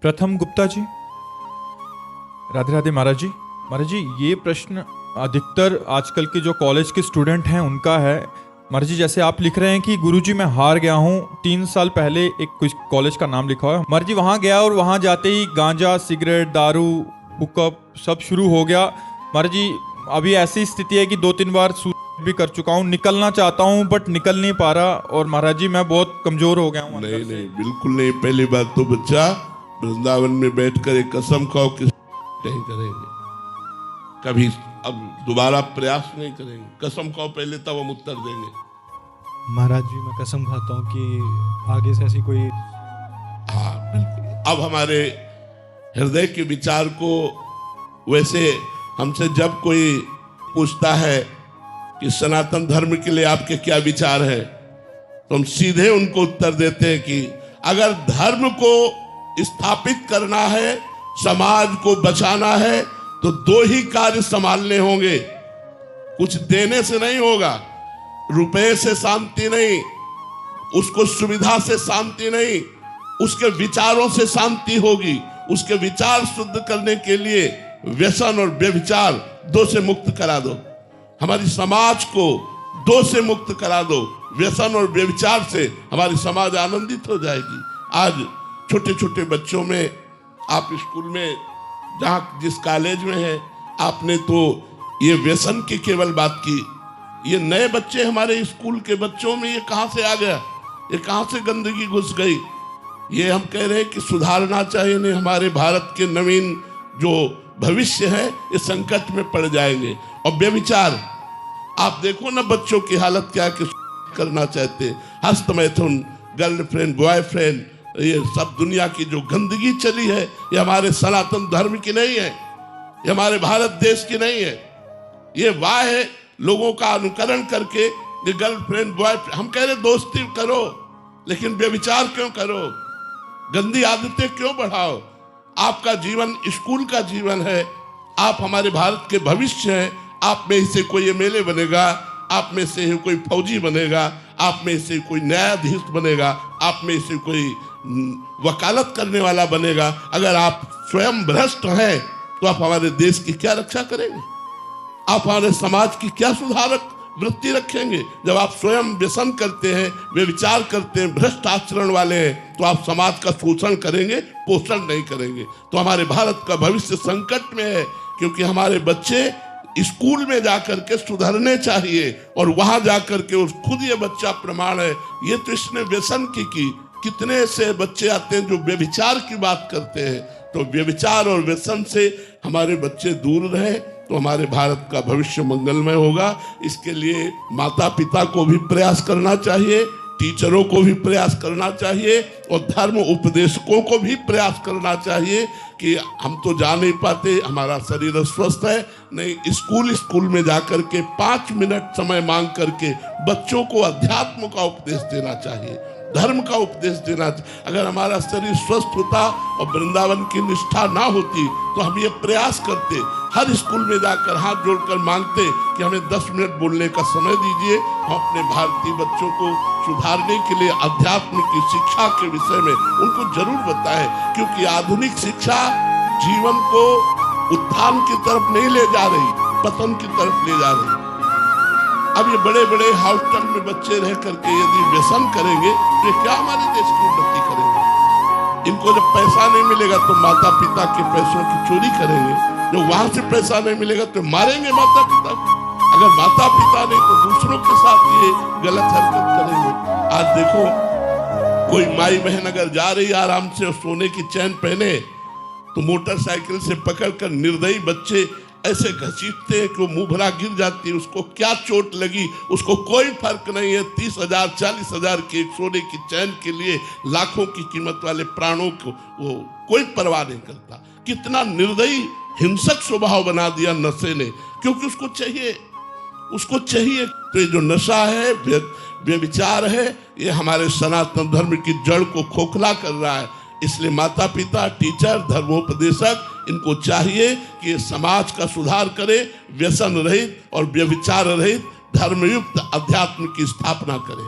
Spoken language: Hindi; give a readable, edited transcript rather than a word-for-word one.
प्रथम गुप्ता जी। राधे राधे महाराज जी। महाराज जी, ये प्रश्न अधिकतर आजकल के जो कॉलेज के स्टूडेंट हैं उनका है। महाराज जी, जैसे आप लिख रहे हैं कि गुरुजी मैं हार गया हूँ, 3 साल पहले एक कुछ कॉलेज का नाम लिखा हुआ है। महाराज जी वहाँ गया और वहाँ जाते ही गांजा, सिगरेट, दारू, हुक्का सब शुरू हो गया। महाराज जी अभी ऐसी स्थिति है कि 2-3 बार सुसाइड भी कर चुका हूँ, निकलना चाहता हूँ बट निकल नहीं पा रहा, और महाराज जी मैं बहुत कमजोर हो गया हूँ। नहीं नहीं, बिल्कुल नहीं। पहली बात तो बच्चा वृंदावन में बैठकर एक कसम खाओ कि नहीं करेंगे कभी, अब दोबारा प्रयास नहीं करेंगे। कसम खाओ पहले, तब हम उत्तर देंगे। महाराज जी मैं कसम खाता हूँ कि आगे से ऐसी कोई। हाँ बिल्कुल। अब हमारे हृदय के विचार को, वैसे हमसे जब कोई पूछता है कि सनातन धर्म के लिए आपके क्या विचार है, तो हम सीधे उनको उत्तर देते हैं कि अगर धर्म को स्थापित करना है, समाज को बचाना है, तो 2 ही कार्य संभालने होंगे। कुछ देने से नहीं होगा, रुपए से शांति नहीं, उसको सुविधा से शांति नहीं, उसके विचारों से शांति होगी। उसके विचार शुद्ध करने के लिए व्यसन और व्यभिचार 2 से मुक्त करा दो। हमारी समाज को 2 से मुक्त करा दो। व्यसन और व्यभिचार से हमारी समाज आनंदित हो जाएगी। आज छोटे छोटे बच्चों में, आप स्कूल में जहाँ जिस कॉलेज में है, आपने तो ये व्यसन की केवल बात की। ये नए बच्चे हमारे स्कूल के बच्चों में ये कहाँ से आ गया, ये कहाँ से गंदगी घुस गई? ये हम कह रहे हैं कि सुधारना चाहिए। नहीं, हमारे भारत के नवीन जो भविष्य है ये संकट में पड़ जाएंगे। और व्यभिचार, आप देखो ना बच्चों की हालत क्या कि करना चाहते हैं, हस्त मैथुन, गर्लफ्रेंड, बॉयफ्रेंड, ये सब दुनिया की जो गंदगी चली है ये हमारे सनातन धर्म की नहीं है, ये हमारे भारत देश की नहीं है। ये वाह है लोगों का अनुकरण करके ये गर्लफ्रेंड, बॉयफ्रेंड, हम कह रहे दोस्ती करो, लेकिन व्यभिचार क्यों करो? गंदी आदतें क्यों बढ़ाओ? आपका जीवन स्कूल का जीवन है, आप हमारे भारत के भविष्य हैं। आप में से कोई एमएलए बनेगा, आप में से कोई फौजी बनेगा, आप में से कोई न्यायाधीश बनेगा, आप में से कोई वकालत करने वाला बनेगा। अगर आप स्वयं भ्रष्ट हैं तो आप हमारे देश की क्या रक्षा करेंगे? आप हमारे समाज की क्या सुधारक वृत्ति रखेंगे? जब आप स्वयं व्यसन करते हैं, वे विचार करते हैं, भ्रष्ट आचरण वाले हैं, तो आप समाज का शोषण करेंगे, पोषण नहीं करेंगे। तो हमारे भारत का भविष्य संकट में है, क्योंकि हमारे बच्चे स्कूल में जाकर के सुधरने चाहिए, और वहां जाकर के खुद ये बच्चा प्रमाण है। ये तो इसने व्यसन की कितने से बच्चे आते हैं जो व्यभिचार की बात करते हैं। तो व्यभिचार और व्यसन से हमारे बच्चे दूर रहे तो हमारे भारत का भविष्य मंगलमय होगा। इसके लिए माता पिता को भी प्रयास करना चाहिए, टीचरों को भी प्रयास करना चाहिए, और धर्म उपदेशकों को भी प्रयास करना चाहिए कि हम तो जा नहीं पाते, हमारा शरीर स्वस्थ है, नहीं स्कूल में जाकर के 5 मिनट समय मांग करके बच्चों को अध्यात्म का उपदेश देना चाहिए, धर्म का उपदेश देना। अगर हमारा शरीर स्वस्थ होता और वृंदावन की निष्ठा ना होती तो हम ये प्रयास करते, हर स्कूल में जाकर हाथ जोड़कर मांगते कि हमें 10 मिनट बोलने का समय दीजिए। हम अपने भारतीय बच्चों को सुधारने के लिए अध्यात्म की शिक्षा के विषय में उनको जरूर बताएं, क्योंकि आधुनिक शिक्षा जीवन को उत्थान की तरफ नहीं ले जा रही, पतन की तरफ ले जा रही। अब ये बड़े बड़े हॉस्टल में बच्चे रह करके यदि व्यसन करेंगे तो क्या हमारे देश की उन्नति करेंगे? इनको जब पैसा नहीं मिलेगा तो माता पिता के पैसों की चोरी करेंगे, जो वहां से पैसा नहीं मिलेगा तो मारेंगे माता पिता को। अगर माता पिता नहीं तो दूसरों के साथ ये गलत हरकत करेंगे। आज देखो, कोई माई बहन अगर जा रही आराम से और सोने की चैन पहने, तो मोटरसाइकिल से पकड़कर निर्दयी बच्चे ऐसे घसीटते हैं कि वो मुंह भरा गिर जाती है। उसको क्या चोट लगी उसको कोई फर्क नहीं है। 30,000 40,000 की एक सोने की चैन के लिए लाखों की कीमत वाले प्राणों को वो कोई परवाह नहीं करता। कितना निर्दयी हिंसक स्वभाव बना दिया नशे ने, क्योंकि उसको चाहिए। तो ये जो नशा है, व्यभिचार है, ये हमारे सनातन धर्म की जड़ को खोखला कर रहा है। इसलिए माता पिता, टीचर, धर्मोपदेशक, इनको चाहिए कि समाज का सुधार करे, व्यसन रहित और व्यभिचार रहित धर्मयुक्त अध्यात्म की स्थापना करे।